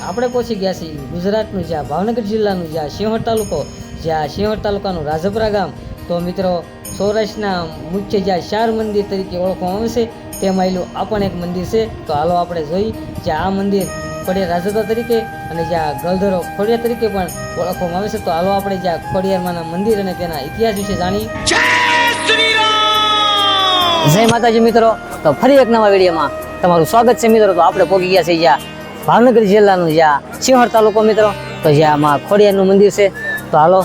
આપણે પહોંચી ગયા છીએ ગુજરાતનું જ્યાં ભાવનગર જિલ્લાનું જ્યાં સિંહોર તાલુકો, જ્યાં સિંહોર તાલુકાનું રાજપરા ગામ. તો મિત્રો, સૌરાષ્ટ્રના મુખ્ય જ્યાં 4 મંદિર તરીકે ઓળખવામાં આવે છે તેમાં આવેલું આ પણ એક મંદિર છે. તો હાલો આપણે જોઈ જ્યાં આ મંદિર ખોડિયાર રાજોતા તરીકે અને જ્યાં ગલધરો ખોડિયાર તરીકે પણ ઓળખવામાં આવે છે. તો હાલો આપણે જ્યાં ખોડિયારમાંના મંદિર અને તેના ઇતિહાસ વિશે જાણીએ. જય માતાજી મિત્રો. તો ફરી એક નવા વિડીયોમાં તમારું સ્વાગત છે મિત્રો. તો આપણે પહોંચી ગયા છે જ્યાં ભાવનગર જિલ્લાનું જ્યાં સિંહોર તાલુકો મિત્રો. તો જ્યાં માં ખોડિયારનું મંદિર છે. તો હાલો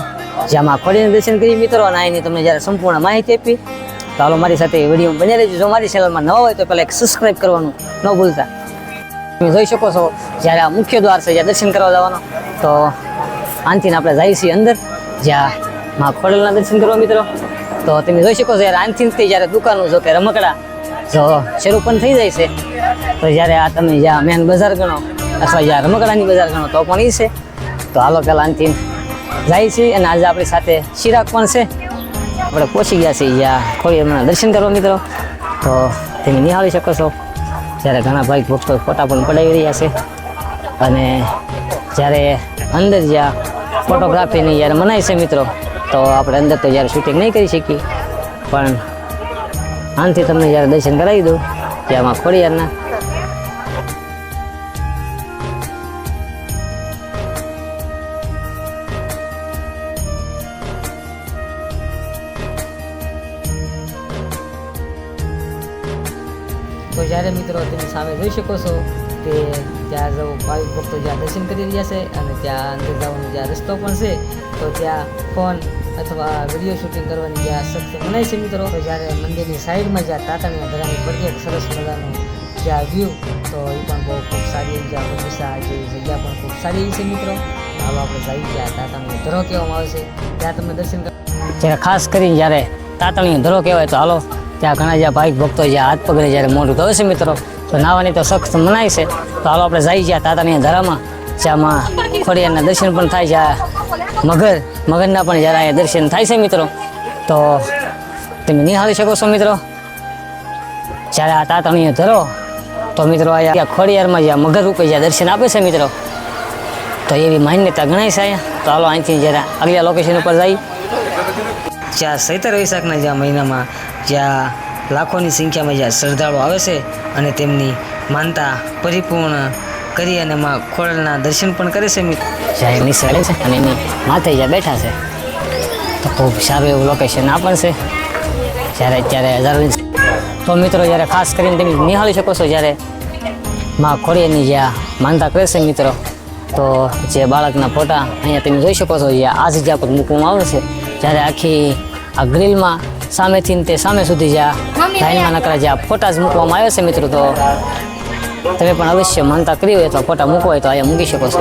જ્યાં માં ખોડિયારનું દર્શન કરીએ મિત્રો, અને અહીંની તમને જ્યારે સંપૂર્ણ માહિતી આપી. તો હાલો મારી સાથે વિડીયો બન્યા રહેજો. જો મારી ચેનલમાં નવા હોય તો પહેલાં એક સબસ્ક્રાઈબ કરવાનું ન ભૂલતા. તમે જોઈ શકો છો જ્યારે આ મુખ્ય દ્વાર છે જ્યાં દર્શન કરવા જવાનો. તો આનથી આપણે જઈએ છીએ અંદર જ્યાં માં ખોડિયારના દર્શન કરવા મિત્રો. તો તમે જોઈ શકો છો જ્યારે આનથી જ્યારે દુકાનો જો કે રમકડા જો શરૂ પણ થઈ જાય છે. તો જ્યારે આ તમે જ્યાં મેન બજાર ગણો અથવા જ્યાં રમકડાની બજાર ગણો તો પણ એ છે. તો હાલો પહેલાં આનથી જાય છે. અને આજે આપણી સાથે ચિરાગ પણ છે. આપણે પહોંચી ગયા છીએ જ્યાં ખોડિયારના દર્શન કરવા મિત્રો. તો તમે નિહાળી શકો છો જ્યારે ઘણા ભાઈ ભક્તો ફોટા પણ પડાવી રહ્યા છે. અને જ્યારે અંદર જ્યાં ફોટોગ્રાફીની જ્યારે મનાય છે મિત્રો, તો આપણે અંદર તો જ્યારે શૂટિંગ નહીં કરી શકીએ, પણ આનાથી તમને જ્યારે દર્શન કરાવી દઉં જ્યાં ખોડિયારના. તો જ્યારે મિત્રો તમે સામે જોઈ શકો છો કે ત્યાં જો ભાવિક ભક્તો જ્યાં દર્શન કરી રહ્યા છે અને ત્યાં અંદર જવાનો જ્યાં રસ્તો પણ છે. તો ત્યાં ફોન અથવા વિડીયો શૂટિંગ કરવાની જ્યાં શક્તિ મનાય છે મિત્રો. તો જ્યારે મંદિરની સાઈડમાં જ્યાં તાતણિયા ધરાની પડતી એક સરસ મજાનું જ્યાં વ્યૂ, તો એ પણ બહુ ખૂબ સારી જ્યાં બગીચા જેવી જગ્યા પણ ખૂબ સારી એવી છે મિત્રો. હાલો આપણે જઈએ જ્યાં તાતણિયો ધરો કહેવામાં આવે છે ત્યાં તમને દર્શન જ્યારે ખાસ કરીને જ્યારે તાતણિયો ધરો કહેવાય. તો હાલો ત્યાં ઘણા જ્યાં ભાવિક ભક્તો જ્યાં હાથ પગડે જ્યારે મોઢું ધોવે છે મિત્રો, તો નાવાની તો સખ્ત મનાય છે. તો હાલો આપણે જઈએ જ્યાં તાતણિયા ધરામાં જ્યાંમાં ખોડિયારના દર્શન પણ થાય, જ્યાં મગરના પણ જ્યારે અહીંયા દર્શન થાય છે મિત્રો. તો તમે નિહાળી શકો છો મિત્રો જ્યારે આ તાતણિયો ધરો. તો મિત્રો અહીંયા ખોડિયારમાં જ્યાં મગર રૂપે જ્યાં દર્શન આપે છે મિત્રો, તો એવી માન્યતા ગણાય છે અહીંયા. તો હાલો અહીંથી જ્યારે આગલા લોકેશન ઉપર જઈ જ્યાં ચૈત્ર વૈશાખના જ્યાં મહિનામાં જ્યાં લાખોની સંખ્યામાં જ્યાં શ્રદ્ધાળુ આવે છે અને તેમની માનતા પરિપૂર્ણ કરી અને માં ખોડિયારના દર્શન પણ કરે છે મિત્રો. જ્યાં નિસળે છે અને એની માથે જ્યાં બેઠા છે, તો ખૂબ સારું એવું લોકેશન આ પણ છે જ્યારે અત્યારે હજારો. તો મિત્રો જ્યારે ખાસ કરીને તમે નિહાળી શકો છો જ્યારે માં ખોડિયારની જ્યાં માનતા કરે છે મિત્રો, તો જે બાળકના ફોટા અહીંયા તમે જોઈ શકો છો જ્યાં આ જગ્યા પર મૂકવામાં આવે છે. જ્યારે આખી આ ગ્રીલમાં સામેથી તે સામે સુધી જ્યાં લાઈનમાં નકરા જ્યાં ફોટા જ મૂકવામાં આવ્યા છે મિત્રો. તો તમે પણ અવશ્ય માનતા કરી હોય અથવા ફોટા મૂકવા હોય તો અહીંયા મૂકી શકો છો.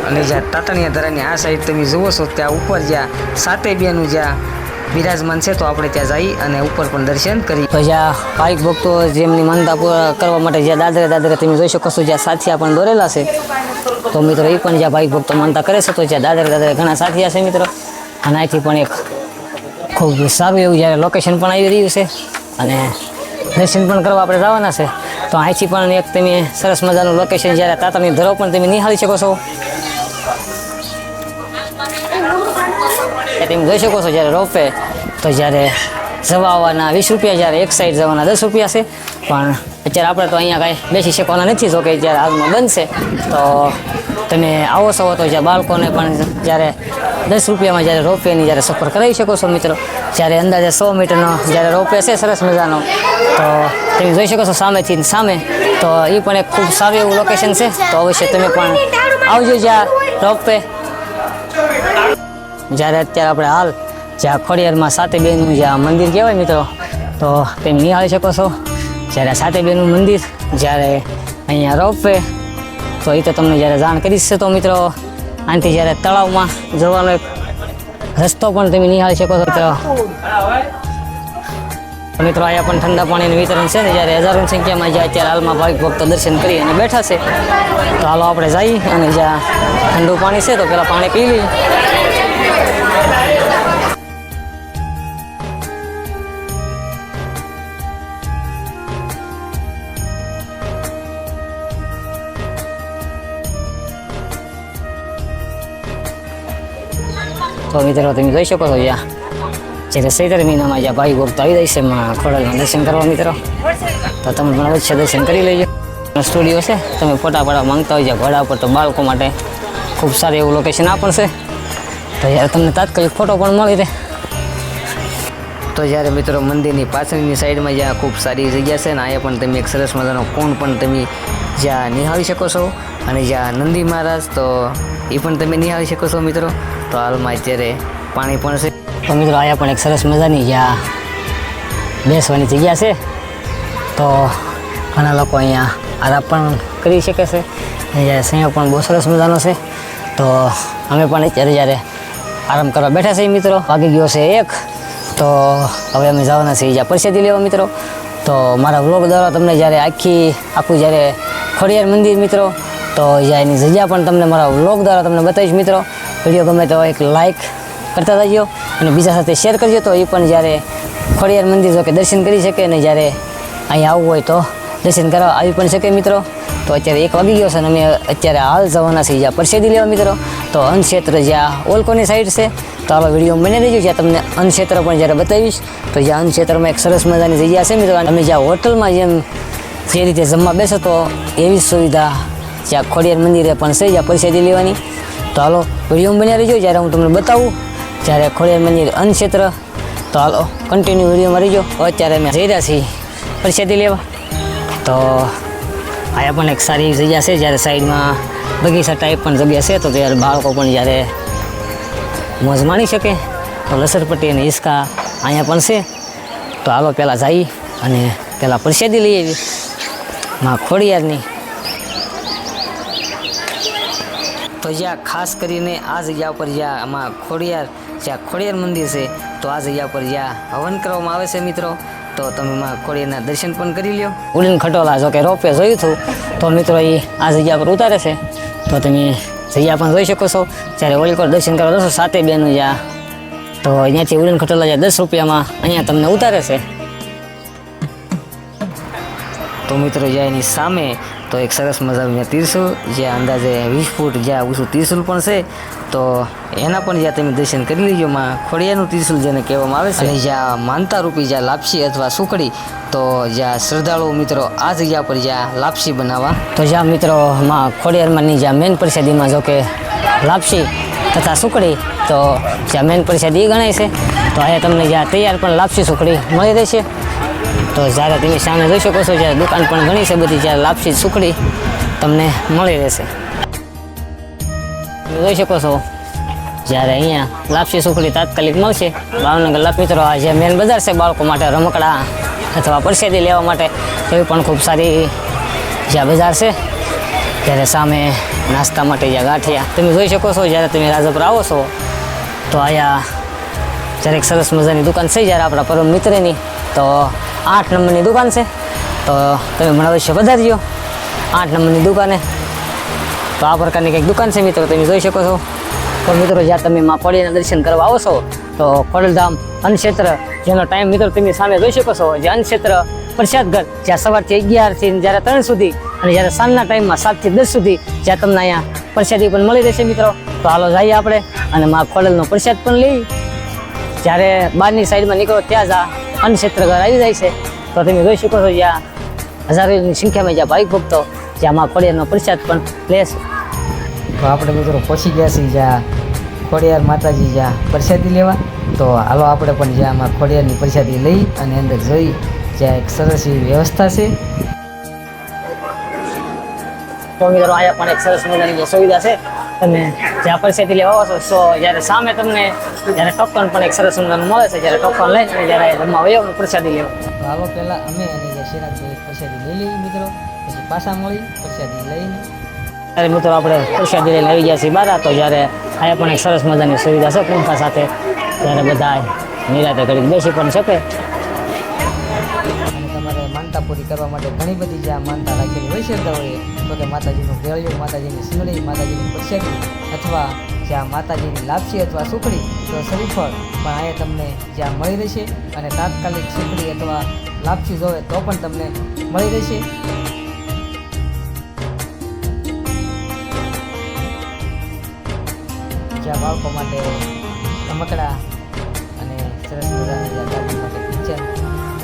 અને જ્યાં તાતણિયા ધરાની આ સાઈડ તમે જુઓ છો ત્યાં ઉપર જ્યાં સાતે બેનું જ્યાં બિરાજમાન છે, તો આપણે ત્યાં જઈ અને ઉપર પણ દર્શન કરી. તો જ્યાં ભાવિક ભક્તો જેમની માનતા પૂરા કરવા માટે જ્યાં દાદરે તમે જોઈ શકો છો જ્યાં સાથિયા પણ દોરેલા છે. તો મિત્રો એ પણ જ્યાં ભાવિક ભક્તો માનતા કરે છે, તો જ્યાં દાદરે ઘણા સાથિયા છે મિત્રો. અને અહીંથી પણ એક ખૂબ સારું એવું જ્યારે લોકેશન પણ આવી રહ્યું છે અને દર્શન પણ કરવા આપણે જવાના છે. તો અહીંથી પણ એક તમે સરસ મજાનું લોકેશન જ્યારે તાતણિયો ધરો પણ તમે નિહાળી શકો છો. તમે જોઈ શકો છો જ્યારે રોપે તો જ્યારે જવા આવવાના 20 રૂપિયા, જ્યારે એક સાઈડ જવાના 10 રૂપિયા છે. પણ અત્યારે આપણે તો અહીંયા કાંઈ બેસી શકવાના નથી. જો કે જ્યારે હાલમાં બંધ છે, તો તમે આવો છો તો જ્યાં બાળકોને પણ જ્યારે 10 રૂપિયામાં જ્યારે રોપવેની જ્યારે સફર કરાવી શકો છો મિત્રો. જ્યારે અંદાજે 100 મીટરનો જ્યારે રોપવે છે સરસ મજાનો, તો તમે જોઈ શકો છો સામેથી સામે. તો એ પણ એક ખૂબ સારું એવું લોકેશન છે. તો અવશ્ય તમે પણ આવજો જ્યાં રોપવે. જ્યારે અત્યારે આપણે હાલ જ્યાં ખોડિયારમાં સાતે બેનું જ્યાં મંદિર કહેવાય મિત્રો, તો તમે નિહાળી શકો છો જ્યારે સાતે બેનું મંદિર, જ્યારે અહીંયા રોપવે. તો એ તો તમને જ્યારે જાણ કરીશ છે. તો મિત્રો આનાથી જ્યારે તળાવમાં જવાનો એક રસ્તો પણ તમે નિહાળી શકો છો મિત્રો. અહીંયા પણ ઠંડા પાણીનું વિતરણ છે ને, જ્યારે હજારોની સંખ્યામાં જ્યાં અત્યારે હાલમાં ભાવિક ભક્તો દર્શન કરી અને બેઠા છે. તો હાલો આપણે જઈએ અને જ્યાં ઠંડુ પાણી છે તો પહેલાં પાણી પી લઈએ. તો મિત્રો તમે જોઈ શકો છો જ્યારે ચૈત્ર મહિનામાં જ્યાં ભાઈ ભક્તો આવી જાય છે એમાં ખોડલમાં દર્શન કરવા મિત્રો, તો તમે પણ અવશ્ય દર્શન કરી લેજો. સ્ટુડિયો છે, તમે ફોટા પાડવા માંગતા હોય ઘોડા પર તો બાળકો માટે ખૂબ સારું એવું લોકેશન આ પણ છે, તો જ્યારે તમને તાત્કાલિક ફોટો પણ મળી રહે. તો જ્યારે મિત્રો મંદિરની પાછળની સાઈડમાં જ્યાં ખૂબ સારી જગ્યા છે ને અહીંયા પણ તમે એક સરસ મજાનો કુંડ પણ તમે જ્યાં નિહાળી શકો છો, અને જ્યાં નંદી મહારાજ તો એ પણ તમે નિહાળી શકો છો મિત્રો. તો હાલમાં અત્યારે પાણી પણ છે. તો મિત્રો અહીંયા પણ એક સરસ મજાની જ્યાં બેસવાની જગ્યા છે, તો ઘણા લોકો અહીંયા આરામ પણ કરી શકે છે. જ્યારે સંયોગ પણ બહુ સરસ મજાનો છે, તો અમે પણ અત્યારે જ્યારે આરામ કરવા બેઠા છીએ મિત્રો, વાગી ગયો છે 1, તો હવે અમે જવાના છીએ જ્યાં પ્રસાદી લેવા મિત્રો. તો મારા વ્લોગ દ્વારા તમને જ્યારે આખું જ્યારે ખોડિયાર મંદિર મિત્રો, તો જ્યાં એની જગ્યા પણ તમને મારા વ્લોગ દ્વારા તમને બતાવીશ મિત્રો. વિડીયો ગમે તો એક લાઇક કરતા જજો અને બીજા સાથે શેર કરજો, તો એ પણ જ્યારે ખોડિયાર મંદિર જો કે દર્શન કરી શકે, અને જ્યારે અહીં આવવું હોય તો દર્શન કરવા આવી પણ શકે મિત્રો. તો અત્યારે 1 વાગી ગયો છે અને અમે અત્યારે હાલ જવાના છીએ જ્યાં પ્રસાદી લેવા મિત્રો. તો અન્નક્ષેત્ર જ્યાં ઓલકોની સાઈડ છે, તો આવા વિડીયો બની રહેજો જ્યાં તમને અન્નક્ષેત્ર પણ જ્યારે બતાવીશ. તો જ્યાં અન્નક્ષેત્રમાં એક સરસ મજાની જગ્યા છે મિત્રો, તમે જ્યાં હોટલમાં જે રીતે જમવા બેસો તો એવી સુવિધા જ્યાં ખોડિયાર મંદિરે પણ છે જ્યાં પ્રસાદી લેવાની. તો હાલો વિડીયો બની રહેજો જ્યારે હું તમને બતાવું જ્યારે ખોડિયાર મંદિર અન્નક્ષેત્ર. તો હાલો કન્ટિન્યુ વિડીયોમાં રહીજો. અત્યારે અમે જઈ રહ્યા છીએ પ્રસાદી લેવા. તો અહીંયા પણ એક સારી જગ્યા છે, જ્યારે સાઈડમાં બગીચા ટાઈપ પણ જગ્યા છે, તો ત્યારે બાળકો પણ જ્યારે મોજ માણી શકે. તો લસરપટ્ટી અને હિંચકા અહીંયા પણ છે. તો હાલો પહેલાં જઈ અને પહેલાં પ્રસાદી લઈ આવી માં ખોડિયારની. તો જ્યાં ખાસ કરીને આ જગ્યા ઉપર જ્યાં આમાં ખોડિયાર મંદિર છે, તો આ જગ્યા પર જ્યાં હવન કરવામાં આવે છે મિત્રો, તો તમે માં ખોડિયારના દર્શન પણ કરી લ્યો. ઉડીન ખટોલા જો કે રોપે જોયું હતું, તો મિત્રો એ આ જગ્યા પર ઉતારે છે, તો તમે જગ્યા પણ જોઈ શકો છો. જ્યારે ઓલીકોટ દર્શન કરવા જશો 7 બેનું જ્યાં, તો અહીંયાથી ઉડીન ખટોલા જ્યાં 10 રૂપિયામાં અહીંયા તમને ઉતારે છે. તો મિત્રો જ્યાં એની સામે તો એક સરસ મજાનું ત્રિશુલ, જ્યાં અંદાજે 20 ફૂટ જ્યાં ઊંચું ત્રિશુલ પણ છે, તો એના પણ જ્યાં તમે દર્શન કરી લેજો. માં ખોડિયારનું ત્રિશુલ જેને કહેવામાં આવે છે. અને જ્યાં માનતા રૂપી જ્યાં લાપસી અથવા સુખડી, તો જ્યાં શ્રદ્ધાળુ મિત્રો આ જગ્યા પર જ્યાં લાપસી બનાવવા, તો જ્યાં મિત્રો માં ખોડિયારમાંની જ્યાં મેન પ્રસાદીમાં જો કે લાપસી તથા સુખડી, તો જ્યાં મેન પ્રસાદી ગણાય છે, તો અહીંયા તમને જ્યાં તૈયાર પણ લાપસી સુખડી મળી રહેશે. તો જ્યારે તમે સામે જોઈ શકો છો જ્યારે દુકાન પણ ઘણી છે બધી, જ્યારે લાપસી સુખડી તમને મળી રહેશે. તમે જોઈ શકો છો જ્યારે અહીંયા લાપસી સુખડી તાત્કાલિક મળશે. ભાવનગર લાપ મિત્રો આ જે મેન બજાર છે બાળકો માટે રમકડા અથવા પ્રસાદી લેવા માટે, એવી પણ ખૂબ સારી જ્યાં બજાર છે. ત્યારે સામે નાસ્તા માટે જ્યાં ગાંઠિયા તમે જોઈ શકો છો. જ્યારે તમે રાજપુર આવો છો તો અહીંયા જ્યારે એક સરસ મજાની દુકાન છે જ્યારે આપણા પરમ મિત્રની, તો 8 નંબરની દુકાન છે, તો તમે મને અવશ્ય વધારજો 8 નંબરની દુકાને. તો આ પ્રકારની કંઈક દુકાન છે મિત્રો, તમે જોઈ શકો છો. તો મિત્રો જ્યાં તમે માં ખોડિયારના દર્શન કરવા આવો છો, તો ખોડલધામ અન્નક્ષેત્ર જેનો ટાઈમ મિત્રો તમે સામે જોઈ શકો છો, જે અન્નક્ષેત્ર પ્રસાદ ઘર જ્યાં સવારથી 11 થી જ્યારે 3 સુધી, અને જ્યારે સાંજના ટાઈમમાં 7 થી 10 સુધી જ્યાં તમને અહીંયા પ્રસાદી પણ મળી રહેશે મિત્રો. તો હાલો જઈએ આપણે અને માં ખોડલનો પ્રસાદ પણ લઈ. જ્યારે બહારની સાઈડમાં નીકળો ત્યાં જ આ અન્નક્ષેત્ર ઘર આવી જાય છે. તો તમે જોઈ શકો છો જ્યાં હજારોની સંખ્યામાં જ્યાં ભાવિક ભક્તો જ્યાં માં ખોડિયારનો પ્રસાદ પણ લેશે. તો આપણે મિત્રો પહોંચી ગયા છીએ જ્યાં ખોડિયાર માતાજી જ્યાં પ્રસાદી લેવા. તો હાલો આપણે પણ જ્યાં આમાં ખોડિયારની પ્રસાદી લઈ અને અંદર જોઈ જ્યાં એક સરસ એવી વ્યવસ્થા છે. તો મિત્રો અહીંયા પણ એક સરસ મજાની જે સુવિધા છે, તમે જ્યાં પ્રસાદી લેવા આવો છો, તો જ્યારે સામે તમને જ્યારે ટોકન પણ એક સરસ મજાનું મળે છે, જ્યારે ટોકન લઈને જ્યારે જમવા વયો પ્રસાદી લેવા. તો હાલો પહેલાં અમે અને જે શિરાજભાઈ પ્રસાદી લઈ લઈએ મિત્રો, પછી પાછા મળી પ્રસાદી લઈને. ત્યારે મિત્રો આપણે પ્રસાદી લઈને આવી ગયા છીએ બહાર. તો જ્યારે અહીંયા પણ એક સરસ મજાની સુવિધા છે પંખા સાથે, ત્યારે બધા નિરાતે ઘડી બેસી પણ શકે. અને તમારે માનતા પૂરી કરવા માટે ઘણી બધી જ્યાં માનતા રાખેલી હોય છે, તો કે માતાજીનું ભેળિયું, માતાજીની સિંગડી, માતાજીની પ્રસાદી, અથવા જ્યાં માતાજીની લાપસી અથવા સુખડી, તો શ્રીફળ પણ અહીંયા તમને જ્યાં મળી રહેશે. અને તાત્કાલિક સુખડી અથવા લાપસી જોવે તો પણ તમને મળી રહેશે. જ્યાં બાળકો માટે રમકડા અને સરસ મજાની જ્યાં ગાડી માટે કિચન,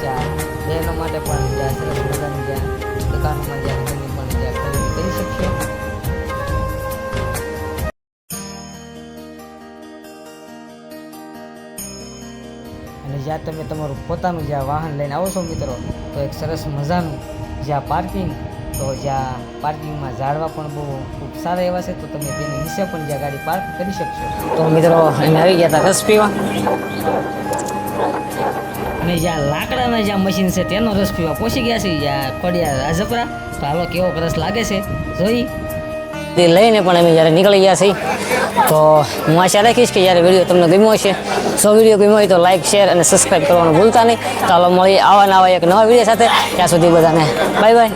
જ્યાં બહેનો માટે પણ જ્યાં સરસ મજાની જ્યાં દુકાનોમાં જ્યાં તમે પણ જ્યાં ખરીદી કરી શકશો. અને જ્યાં તમે તમારું પોતાનું જ્યાં વાહન લઈને આવો છો મિત્રો, તો એક સરસ મજાનું જ્યાં પાર્કિંગ, તો જ્યાં પાર્કિંગમાં ઝાડવા પણ બહુ ખૂબ સારા એવા છે, તો તમે તેની નીચે પણ જ્યાં ગાડી પાર્ક કરી શકશો. તો મિત્રો અમે આવી ગયા હતા રસ પીવા. અને જ્યાં લાકડાના જ્યાં મશીન છે તેનો રસ પીવા પહોંચી ગયા છે જ્યાં ખોડિયાર રાજપરા. તો હાલો કેવો રસ લાગે છે જોઈ. તે લઈને પણ અમે જ્યારે નીકળી ગયા છીએ, તો હું આશા રાખીશ કે જ્યારે વિડીયો તમને ગમ્યો હશે. જો વિડીયો ગમ્યો હોય તો લાઇક, શેર અને સબસ્ક્રાઈબ કરવાનું ભૂલતા નહીં. ચાલો મળીએ આવા નવા એક નવા વિડીયો સાથે. ત્યાં સુધી બધાને બાય બાય.